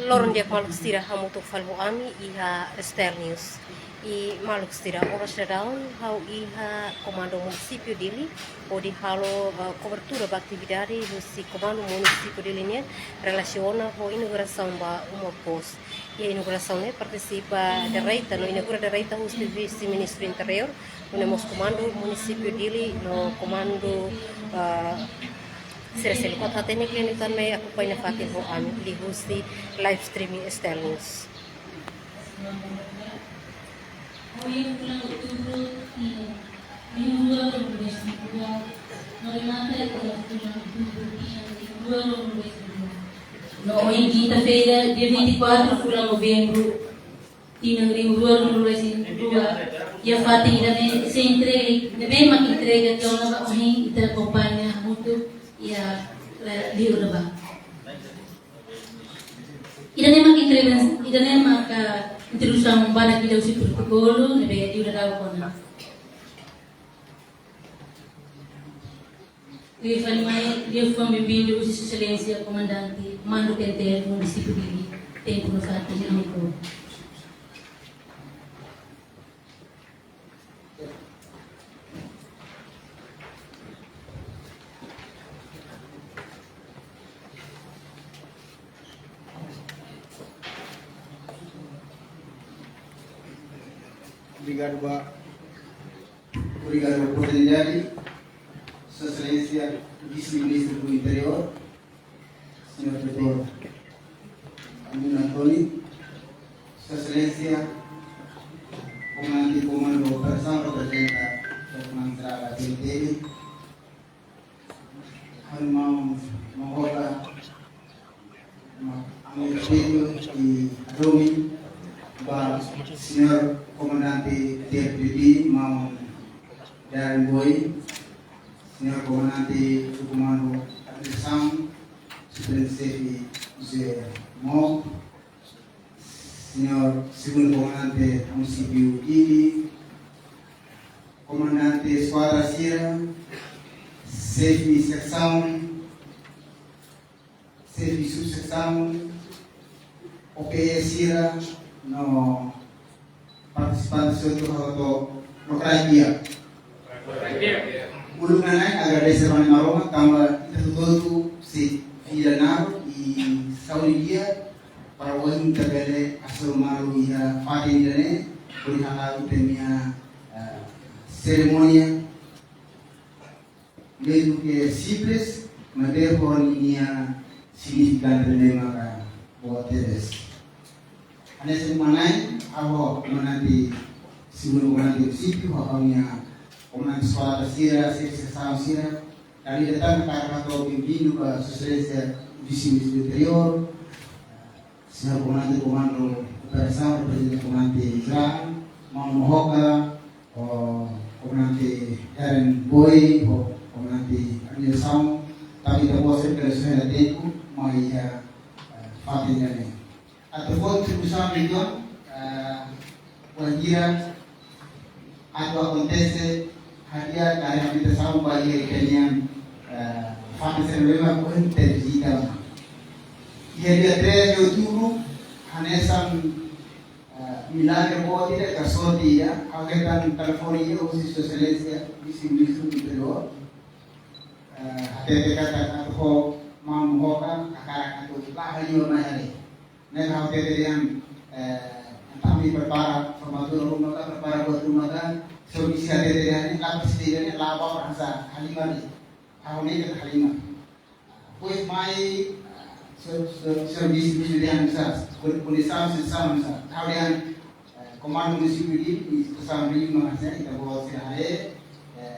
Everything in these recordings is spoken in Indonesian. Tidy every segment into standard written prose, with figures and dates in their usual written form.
Lorong dia maluk stira hamutuk falmu ami iha externius i maluk stira oras daun hau iha komando municipio dili o di halo cobertura ba atividade do si comando municipio dili ne relaciona ho inauguração ba uma pos e a inauguração ne participa de reita no inaugura de reita o vice-ministro interior no nemos comando municipio dili no comando Será kota teknik yang itu me aku punya fatin ho ami di hosti live streaming externus. No, em quinta-feira, dia 24 de novembro, inaugurou no Rua e a Fatina se entrega, também uma entrega que eu não vou e te acompanha muito e a Rio da Ba. Ida nema ka introdução para que deu se protocolo, ne be Rio da Ba. Dia foi bem-vindo, Vossa Excelência, Comandante, Mando Tenter, município de Tempo no Fatina, Amigo. Obrigado, obrigado por oportunidade. Sua Excelência, Vice-Ministro do Interior, Senhor Doutor Amino Antônio, Sua Excelência, Comandante do Comando Operação, representa o Comandante da PNT, irmão Mongola, Amigo Pedro e Romi, Senhor Comandante TFDD, Mau Darren Boy, Senhor Comandante do Comando Administração, Superintendente José Mo, Senhor Segundo Comandante Município Dili, Comandante Esquadra Sierra, Chefe Secção, Chefe Subsecção, OPS Sierra, no participante do Rokradia. Ulung nanai agradecer ao Maroma, tambah itu todo se filanaro e saudia para o intervele asal malu ia fatin dane berhala utemia ceremonia mesmo que é simples, mas depois linha significante de maka buat teres. Ane semanai awo menanti sebelum menanti sipil hanya Komandan Suara Sira, Seksama Sira, kali datang karena kau pimpin ke Susilesa Vice-Ministro Interior, Senhor Comandante Comando Operação, Presidente Comandante Israel, Mau Mohoka, Comandante Darren Boy, Comandante Administração, tapi kita buat sekali da tempo, mas fatinha ne. Atau contribuição region, Wajira, atau acontece hadiah karya kita sama bagi kalian fase selama pun terjadi. Ia dia três outubro, hanesan milagre boa dia kasih dia, agetan telefonia usia Excelência Vice-Ministro Interior, hati kata atau mam hoka akar atau lahir mahari. Nek hati yang kami prepara formatur rumah kan prepara buat rumah kan solusi ada dari lapis dari laba perasa halimah ni tahun ini kan halimah pues mai servisi yang besar berpolisam sesama besar tahun yang komando municipio di kesam lima saya kita bawa sehari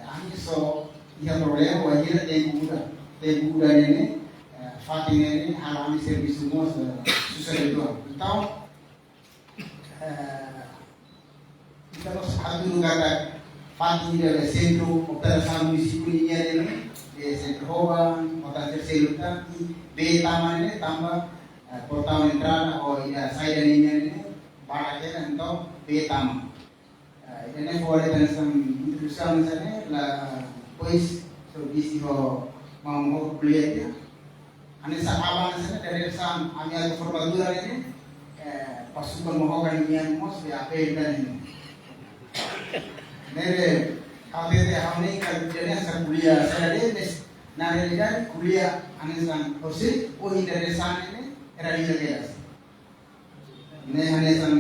ani so ia problema wajib tempo muda ini fatin ini alami servis semua susah itu então estamos hablando kata pagi dari centro operação municipal ini centro Hoban, kota terselut B taman ini tambah portal entrada atau ida saída ini para que então B taman. Ini fora tensão introdução sana la pois serviço mau beliau ane sa abang sana dari sam ami ada formatura ini pasukan Mahokan ini mos be ape dan ini nere kawete hamne kan jadi asal kuliah saya des nare dari kuliah ane san osi oh dari sana ini era di jaga ne ane san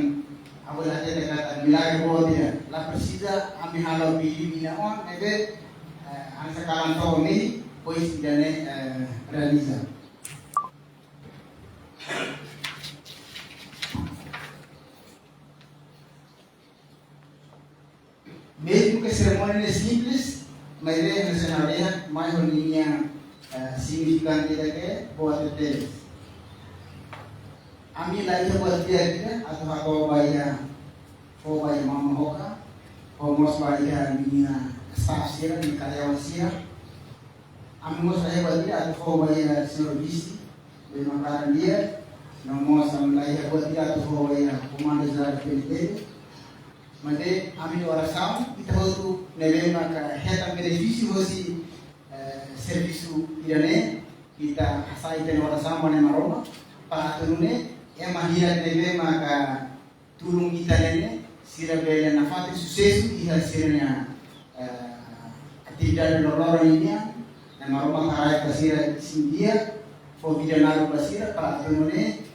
aku lagi dekat bilang bahwa dia la persija ami halau pilih binaon nebe ane sekarang tahu ini pois dane realiza mesmo que a cerimônia é simples, mas é mencionaria mais uma linha significante daqui pode ter. A minha laia pode ter aqui, atau aku bayar mama hoka, ou mos bayar minha staff sira, minha karyawan sira. A minha mos laia pode ter, atau bayar servisi, memang karena dia, não mos a minha laia pode ter, atau bayar comando zar PND. Mas a minha oração kita hotu neve maka heta benefício hosi serviço irane kita asai ten oração mane maroma para turune mahira neve maka turun kita nene sira bela na fate sucesso iha sirnya atividade lorora inia na maroma karai pasira sindia fo vidanaru pasira para turune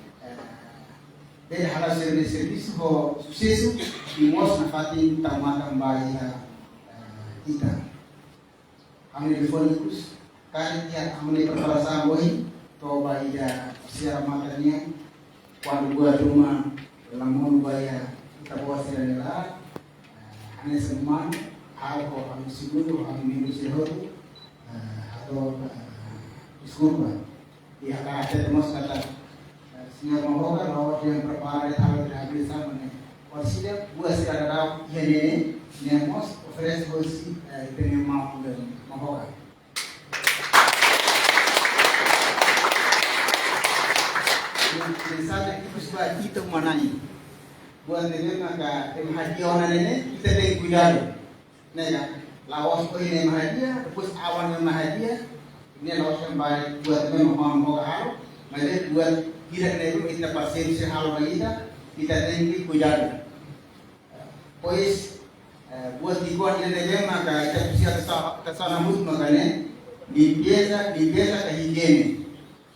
bela hala serviço ho sucesso dimos na fatin tamatang bayi kita. Kami telefonikus kali dia kami perkara boy to bayi dia siara matanya kuando gua rumah lamun baya kita bawa sirela ane seman alko kami siguro kami minggu sehoru atau diskurba dia kata temos kata senyor Mahoka bahwa dia prepara hal dari sama Consider buat cidadão e ele nemos oferece hoje tem uma Mahoka. Mensagem que pessoal kita manai buat nele maka hadiah nele kita tem cuidado, nega lawas ko ini hadiah terus awan yang hadiah ini lawas yang baik buat memang Mahoka mas buat kita nele kita pasien sehal kita tem cuidado. Pois buat igual ele deve maka kita precisa kesana muito makanya limpeza ke higiene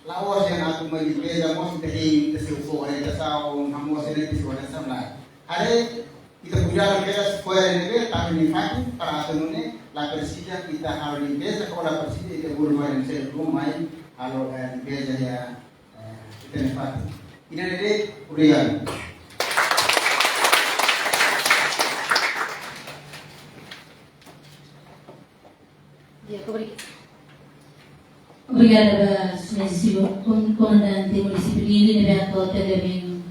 lawas yang aku mau limpeza mau kita tersesuai dengan tasawuf kamu sendiri sesuai sama hari kita punya limpeza supaya ini tapi nifati para atunune la persija kita harus limpeza kalau la persija kita berbuat yang saya rumah kalau limpeza ya kita nifati ini ada urian. Obrigada, Sr. Comandante Município Lili, Nebeato Telebem.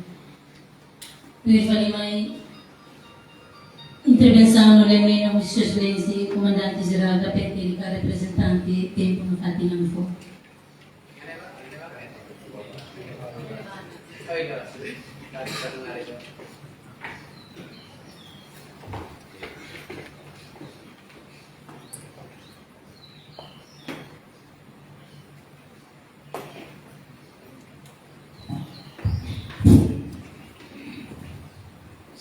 Tuifani intervenção no Lemena, os seus leis de Comandante Geral da PT, a representante tempo no Fatina Mfo.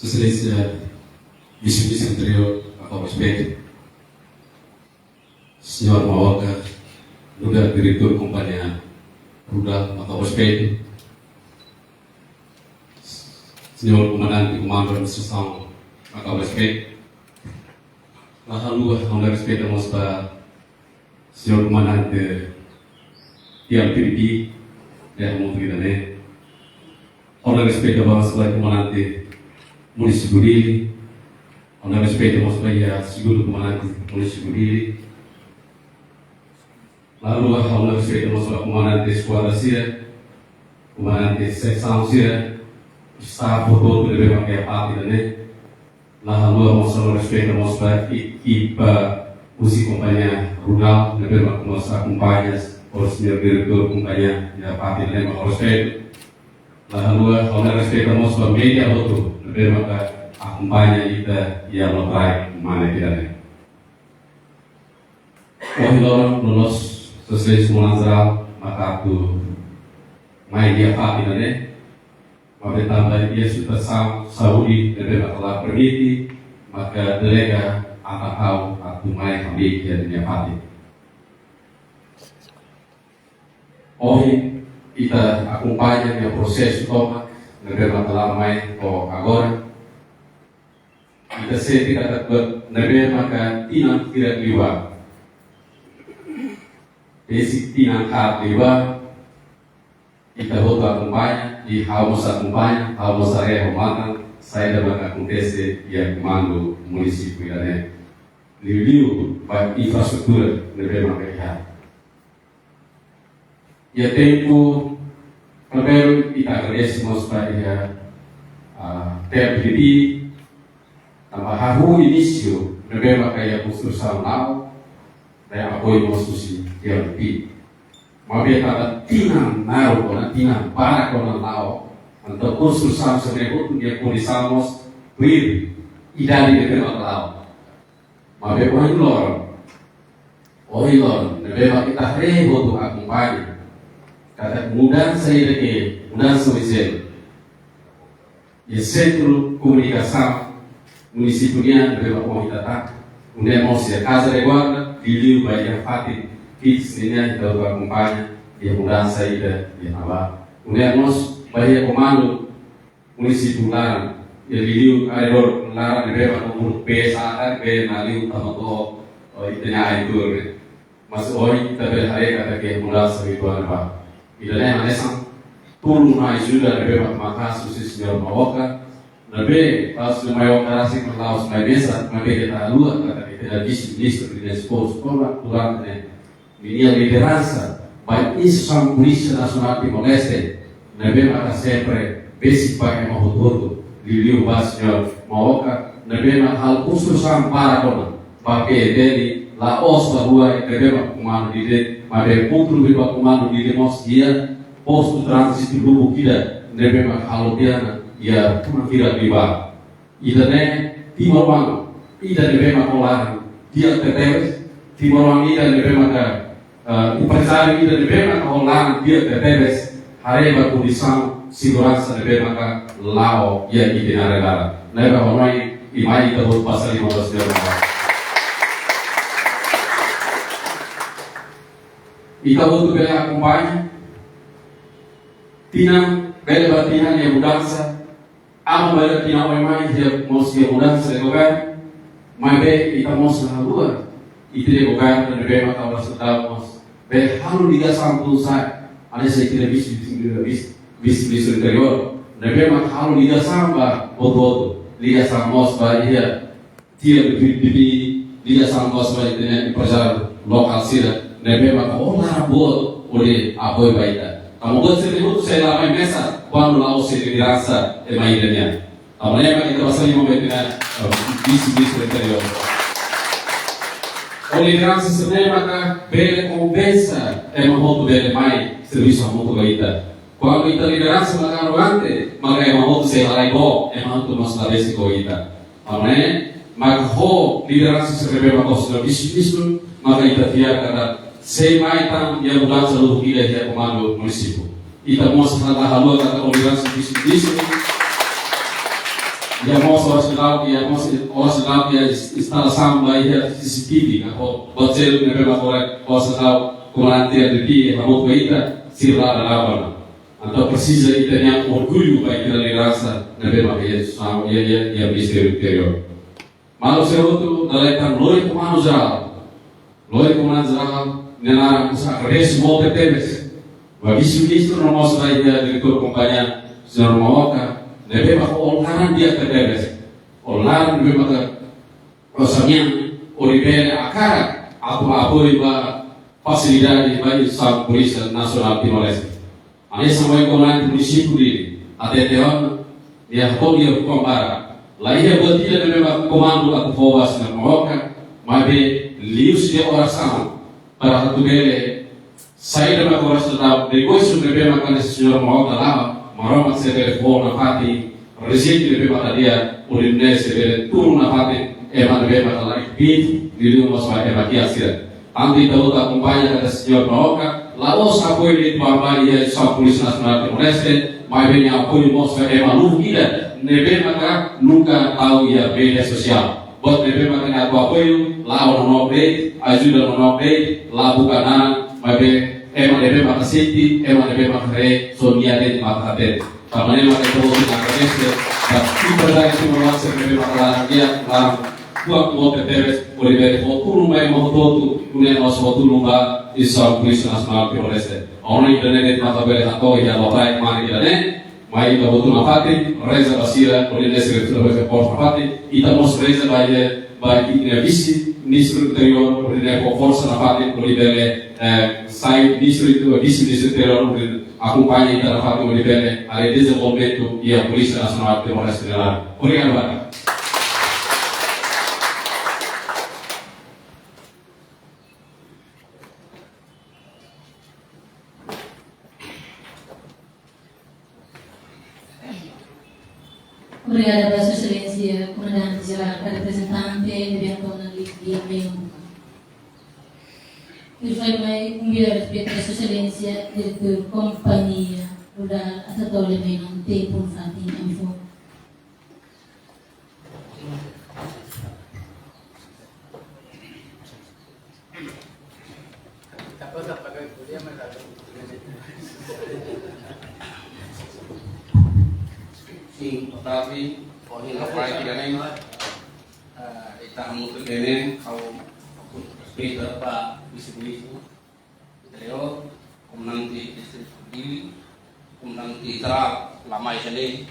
Excelência Vice-Ministro Interior, Bapak Presiden, Senhor Mahoka, juga Direktur Kompannya Rudal, Bapak Presiden, Senhor Comandante Comando Administração, Bapak Presiden, lalu kami respeitamos para Senhor Comandante TLPP, yang mungkin ini, kami respeitamos para Comandante Município Lili, kami respeitamos para Segundo Comandante Município Lili, lalu kami respeitamos para Comandante Esquadra Sia, Comandante Seção Sia, staff todo deve pakai apa ini, lalu kami respeitamos para equipe Usi Kompannya Rudal, deve pakai companhias, o Senhor Diretor Kompannya ya Pak ini kami respeito. Lalu kami respeitamos para media outro, deve pakai companhia kita yang lokal mana kita ni. Wahai orang lolos sesuai semua nazar, maka tu mai dia fati nane maka tambah dia sudah Saudi lebih telah permiti maka delega akan tahu aku mai kami dia fati hoje kita acompanha o processo toma lebih telah mai o agora kita senti kata lebih maka tinang tidak liwa esse tinang hak liwa kita volta acompanha e almoça acompanha, almoçaré romana, saída vai acontecer e é comando o município Irané. Liu vai infraestrutura deve mapear. E a tempo primeiro kita agradecemos para a TPP tambah o início deve mapear a construção lá, dan apoio nosso TPP. Mabia kata tinang naruh kona tinang para kona lao untuk konstruksi sebenarnya dia kulisamos wir idari dengan lao. Mabia oi lor, nebe kita rebo tu acompanha. Kata mudança ini mudança visual. E centro comunicação municipal nebe kita tak. Unde mos ya casa de guarda, Liu vai fatir kids ini kita acompanha dia mudança ida dia naba. Kemudian nós bahia komando município Larang, dia Liu aredor Larang nebe atau pesa kan be naliu tamato itanya itu. Mas hoje kita berhari kata ke mudança itu apa? Ida ne manesang turun na ajuda nebe maka susis dia mawoka. Nebe pas lumayo karasi perlaus mai mesa, mai kita lua kata kita disiplin di sekolah kurang ne. Ini liderança, mas isso são polícia nacional Timor-Leste, nebe maka sempre basic pakai mau todo, Liu Basnyo Maoka, nebe maka hal khusus para kona, pakai dari la os bahwa nebe maka kumano dide, mabe putru biba kumano dide mos dia posto transit lubu kita, nebe maka hal dia ya cuma kira biba, idane Timor Wang, ida nebe maka olah dia teteles, Timor Wang ida nebe maka empresário ainda deve rolar dia de bebês, hareba condição segurança deve maka lao ia itinerário lá, nega homem e mais kita buat pasal 15 dia lalu. Kita butuh bela acompanha, tina bela batina yang mudança, amo bela tina homem dia mosque mudança de governo, mas be kita mosque na rua, itu de governo deve maka bersedap Bel halu liga sampu saya, ada saya kira bis interior. Nebe mak halu liga samba bodoh, liga sambos bahia, tiap bibi liga sambos bahia dengan perjalanan lokal sila. Nebe mak olah bot oleh apoy baita. Kamu buat seribu saya lama mesa, kuando lau saya dirasa emailnya. Kamu nebe kita pasal 5 dengan bis interior. A liderança sebenarnya maka bela conversa é uma volta bela mais serviço a muito gaita. Quando kita liderança maka arrogante maka é uma volta sei lá igual é uma volta nossa cabeça gaita. Amém? Maka ho liderança se rebela com o serviço maka kita tiar kata sei mais tam dia mudança do que dia comando município. Kita mostra lá halua kata liderança disso. Ya mostra orang que instalação bahia CCTV, kalau bocor nebe makore orang komandante de dia, kamu kita sirla lawan. Atau precisa itanya orgulho baik kita liderança nebe makaya sama ya Ministério Interior. Malu serutu dalaikan loi komando geral, nenara usaha res mau tetes. Bagi ministro nomos bahia direktur kompanya Senor Maoka. Nebe maka olaran dia terberes, olaran nebe maka prosesnya olibere akara apa iba fasilidade bagi sang polisi nasional Timor-Leste. Ane sampai komando município dele, até teon dia dia compara. Lainnya buat dia nebe maka komando aku fowas na Maoka, mabe lius dia oração para satu bele. Saya dah maka oração da negócio nebe maka Senor Maoka lá. Maromat se telefone na fati, resente de bema dia, ulimne se bere turun na fati, eman bema la ikpit, liu mas vai emakia sira. Andi tahu tak kumpanya kata Senyor Maoka, laos apoio de trabalho só Polícia Nacional de Timor-Leste, mas vem apoio nosso é maluco nebe maka nunca tahu ia media sosial. Bot nebe maka ni apoio lá o não update, ajuda no update, lá bukan mabe nebe maka safety, nebe maka re sonia de maka tet. Tamane maka itu na kese, kita dah simulasi nebe maka dia larang buat motor teres boleh foto rumah yang mau foto punya nos foto rumah isal Polisi Nasional Timor-Leste. Orang internet mata boleh atau ya lopai mari internet, mai kita foto nafati, reza basira, boleh deskripsi lebih pos nafati, kita mos reza bagi visi distro interior, boleh força nafati, boleh site distro interior, acompanha kita nafati boleh ada desenvolvimento e a Polícia Nacional Timor-Leste lá. Obrigado, Pak. Obrigada pela sua excelência, comandante geral, representante de Bentona de Meio. Eu vai enviar respeito a sua excelência, diretor companhia rural Atatole Meio, tempo Fatim Info. Sim, tapi orang lain tidak lain. Kita mutu ini kau beda pak bisnis itu, kemudian di distrik Gili, kemudian di Terap lama ini,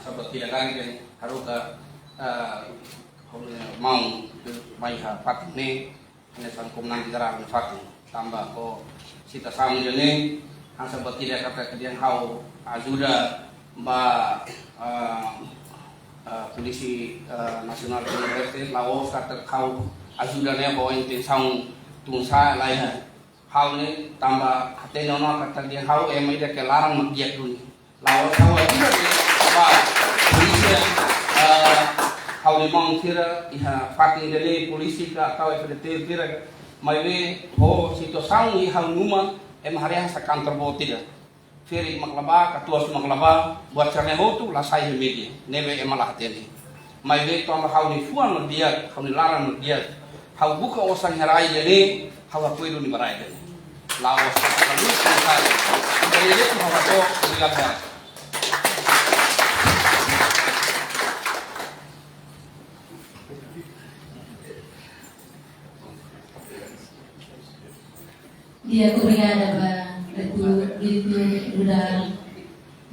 sahabat tidak lagi kan harus ke mau mai Fatim ini sang kemudian di Terap Fatim tambah ko sita sang ini, sahabat tidak kata kedian kau ajuda Mbak Polisi Nasional Timor-Leste laos kata kau ajudannya bawa inti sang tungsa lain hal ni tambah hati nona kata dia kau emang dia kelarang mengiak dulu laos kau juga dia Mbak polisi kau memang kira Fatim dari polisi kau itu kira mai ho situ sang hal nguma hari yang sekantor bawa tidak Feri maklaba, ketua maklaba, buat caranya tu lah saya media, nebe emalah teni. Mai be to hau ni fuan dia, hau ni larang dia, hau buka osan herai jadi, hau apa itu ni berai jadi. Laos kalau sekali, jadi itu hau tu dilakukan. Dia obrigada itu udah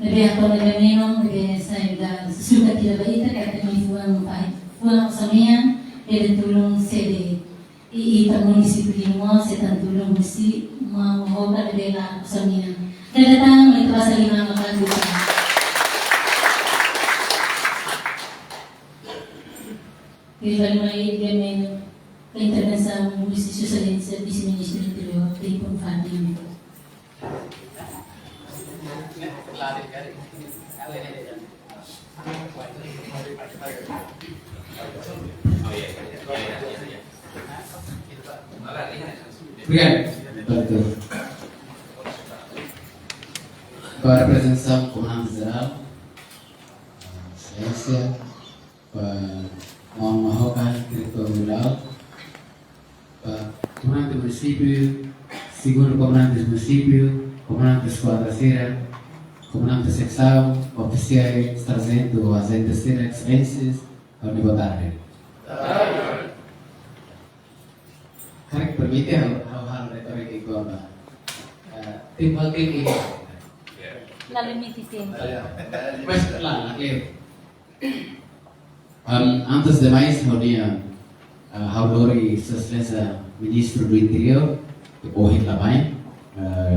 lebih apa lebih minum lebih saya dah suka tidak baik kata menifuan fuan samia ele tulung sede e município de Moa se tanto tulung mesti mau hoga lebih lah samia dan datang itu pasal 5 makan dua dia mai dia minum intervenção município excelência vice-ministro interior de Fatim. Betul. Para representação comandante geral, excelência, Mohon Mahokan, diretor rural, comandante do município, segundo comandante do município, comandante da esquadra cera, comandante da secção, oficiais trazendo as terceiras excelências, boa tarde. Cara que permite hal-hal retorik itu apa? Timbal ini. La limite tempo. Mas lá, antes de mais, Haudori Excelência Ministro do Interior, Ohit Lamai,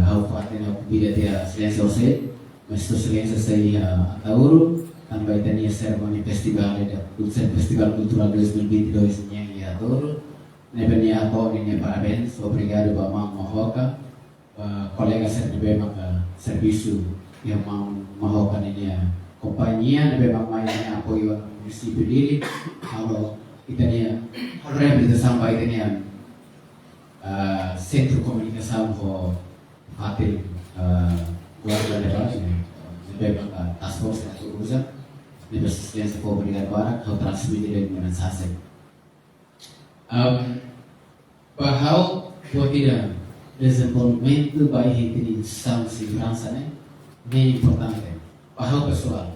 Haufatena Bila Dia Excelência Ose, mas Excelência saya Atauro, também tem a cerimônia festival Festival Cultural 2022 yang ia Atauro, nebenia Atauro ini parabéns, obrigado para Mang Mahoka, colega serve maka serviço yang Mang Mahoka ini companhia, nebe Mang Maya apoio município dele, kalau kita ni representação vai ter centro de comunicação com hatil guarda le base lebih maka task force yang berusaha di Presidensi Pemerintah Barat hau transmisi dengan mensaje. Bahau tidak desenvolvimento baik ini sang segurança né bem importante. Bahau pessoal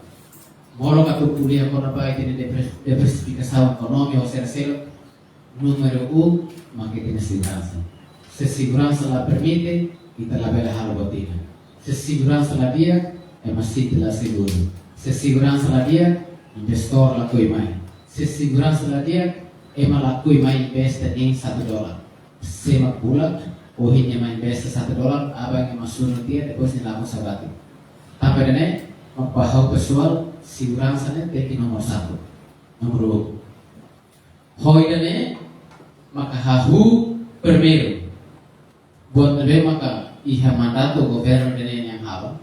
moro katu kuliah kona baik ini diversificação econômica ou seja número 1 makin segurança. Se segurança la permite, kita la bela hal botina. Se segurança la dia, é masih la seguro. Se segurança la dia, investor la kui mai. Se segurança la dia, é la kui mai investe em $1. Se ma pula, o hinya mai investe $1, abang yang masuk dia depois ni lagu sabati. Tambah dene, mapahau pessoal, segurança ne teki nomor 1. Nomor 2. Hoi dene, maka hahu primeiro. Buat lebih maka iha mandato governo dene yang hal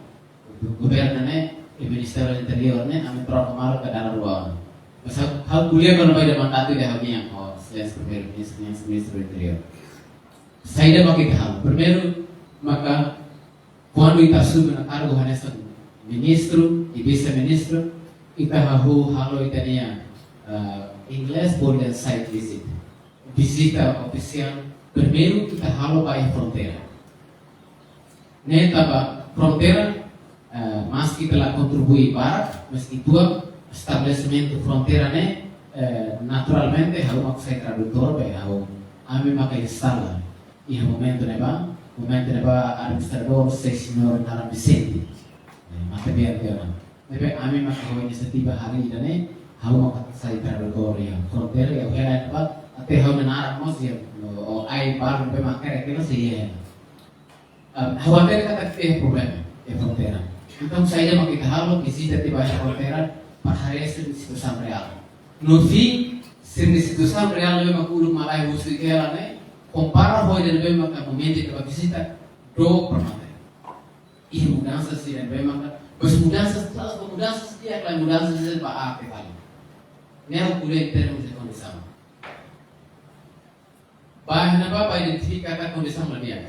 governo ne e Ministero Interior ne ame proklamar ke dalam ruangan. Masa hal kuliah kalau pada mandato dia hal yang selain primeiro Ministro Interior. Saya dah pakai hal primeiro maka quando kita assume na cargo hanesa ministro e vice-ministro kita hahu halo itania inglês boleh site visit visita oficial. Primeiro kita halo para a fronteira. Ne taba fronteira, mas kita lá contribui para, mas itu estabelecimento fronteira ne naturalmente halo mak saya tradutor be halo ame mak instala. E momento neba administrador se senhor Nara Vicente. Maka biar dia. Nebe ame mak halo inisiativa hari ini halo mak saya tradutor ya fronteira ya hela tempat até halo Nara mos ya o ai baru pemakai aquilo sih khawatir kata problema fronteira. Então saya mau kita halo visita di bawah fronteira para hari instituição real. No fim, se instituição real memang kudu malai musuh kela ne, compara hoi dan memang momento que visita do permate. E mudanças sih dan memang bas mudanças dia kalau mudanças itu apa kali. Neo kudu interno de condição. Bahan apa identificar a condição mundial.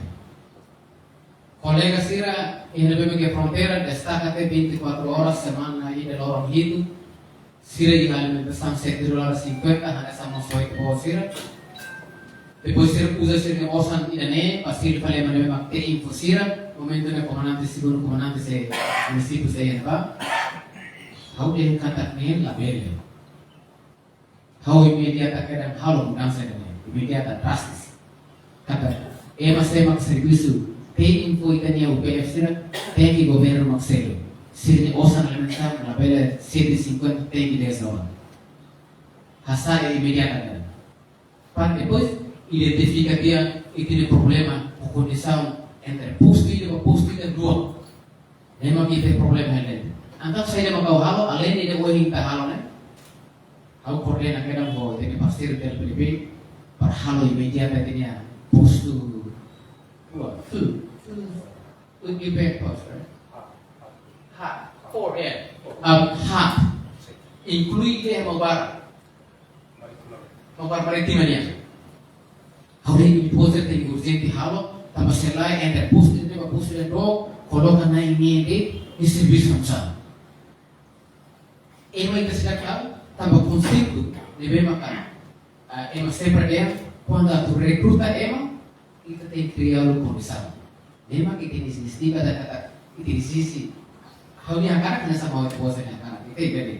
Colega Sira, em Rebebe que fronteira destaca até 24 horas semana aí de lorong hidu. Sira de alimentação $7.50, hanya sama soy ke bawah Sira. Depois Sira usa Sira osan idane, pasti falei mana memang te info Sira, momento ne comandante segundo comandante se município se apa. How dia kata ni la bele. How imediata kadang halo mudança ini. Imediata drastis. Kata, mas serviço tem info itania UPF sira, tem que governo makselo. Sira osan alimentar na bela 750 tem que 10 horas. Hasa imediata. Para depois identifica dia itu problema o condição entre posto e dua. Memang itu problema ini. Antar saya mau halo, além de eu hinta halo né. Aku koordinat kadang bahwa ini pasti retail PDB. Para halo imediata tinha posto food event post hot inclui dia mabar maritima niya halo ini post tem urgente halo tambah selai entre posto de do coloca na ini di serviço sama ema itu sedang tambah konsep de bem makan Ema sempre dia quando tu recruta Ema kita tem que criar o condição. Ema que tem iniciativa da kata itu sisi. Kau ni akan kena sama orang tua saya akan kita beri.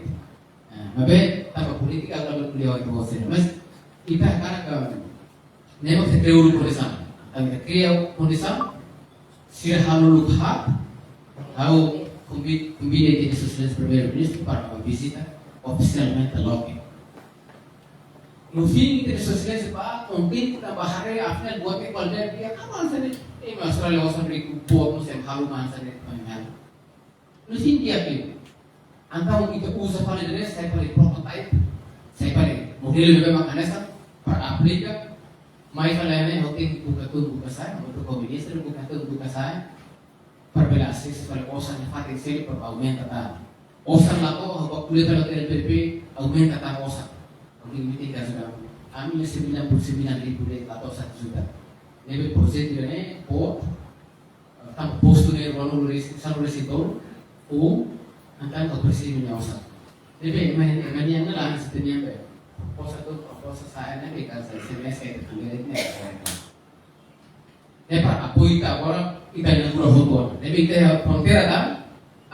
Mabe tanpa politik kalau beliau orang tua saya. Mas kita akan Ema kita criar o condição. Kita criar condição. Sira halu lukhat. Hau convida a instituições primeiro-ministro para uma visita oficialmente local. No fim, entre sociedade para mungkin kita bahari after buat ke kolder dia kapan sana masalah lewat sampai buat musim halu mana sana pemain. No fim dia tu, antara kita usaha pada diri saya pada prototype, saya pada model memang anesa para aplika, mai falanya hotel buka saya, untuk komunis buka saya, perbelasi pada osan yang fatih sih per aumenta ta, osan lato haba kulit kalau LPP aumenta ta osan. Ini kita sudah ambil 99.000 atau 1 juta. Ini proses ini port tambah posto de valor selalu resitor akan kau bersih punya usaha. Jadi yang lah sebenarnya proposal saya nanti kan saya selesai dengan ini. Pak apoio agora italiano pura foto. Jadi kita frontera kan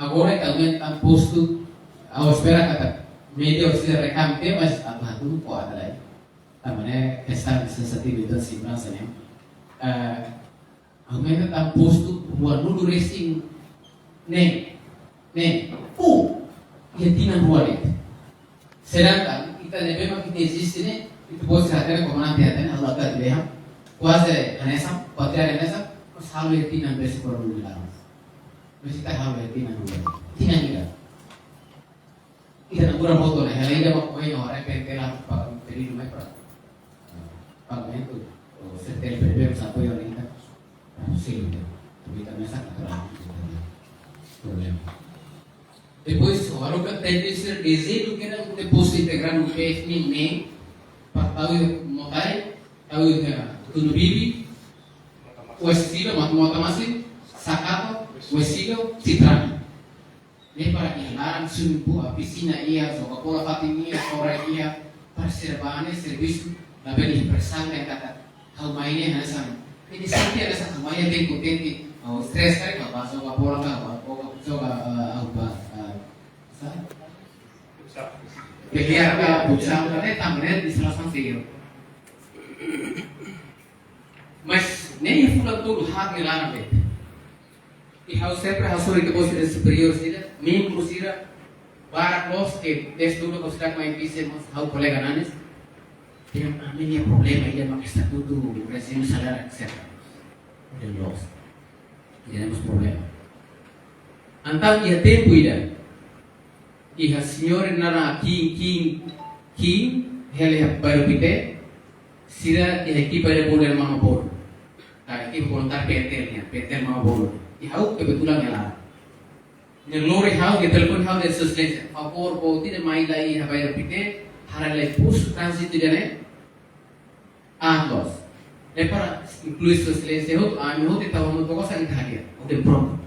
agora kami tan posto ao espera kata media se recampe mas atau ko ada lagi. Tamane estar sensitivitas simulasinya. Aumenta tan posto buat nulu racing ne yang tina ruang itu. Sedangkan kita memang kita existe nih itu bos hati komandan hati Allah tak dia kuasa anesa patria anesa selalu yang tina bersekolah dulu dalam mesti tak hal yang tina juga kita nak kurang foto nih hal ini dah makoi orang pentelah pak dari rumah pak itu setel berbeda satu yang kita sih kita masa kerana problema. Depois, o aluno tem que ser desenho que não depois integrar no PFM nem para tahu motai, tahu tudo bibi, o estilo matematik, sakato, o estilo citran. Nem para ilaran sumpu a piscina ia, joga bola fatimia, sore ia, perservane serviço, na beli impressão yang kata hal mainnya hasan. Ini sakit ada satu mainnya tem contente, o stress kan kalau joga bola kan, joga apa Pelear puxar também de seleção seguiu. Mas nem fulan tudo hak ni lana bet. E how sempre how sorry que você superior sida, mim cruzira para nós que estudo considerar mais difícil mas how colega nanes. Tem a minha problema aí é que tudo recebe salário etc. Tem nós. Temos problema. Então ia tempo ida. E a senhora nara king hele baru pite sira e equipa de bola mama bol. A equipa voluntar PTL mama bol. E hau kebetulan ela. Yang lori hau ke telefon hau de suspense. Favor po tidak mai lai ha baru pite harale pus transit jane. Dos. E para incluir suspense ho ami ho te tahu no tokosan italia. O de pronto.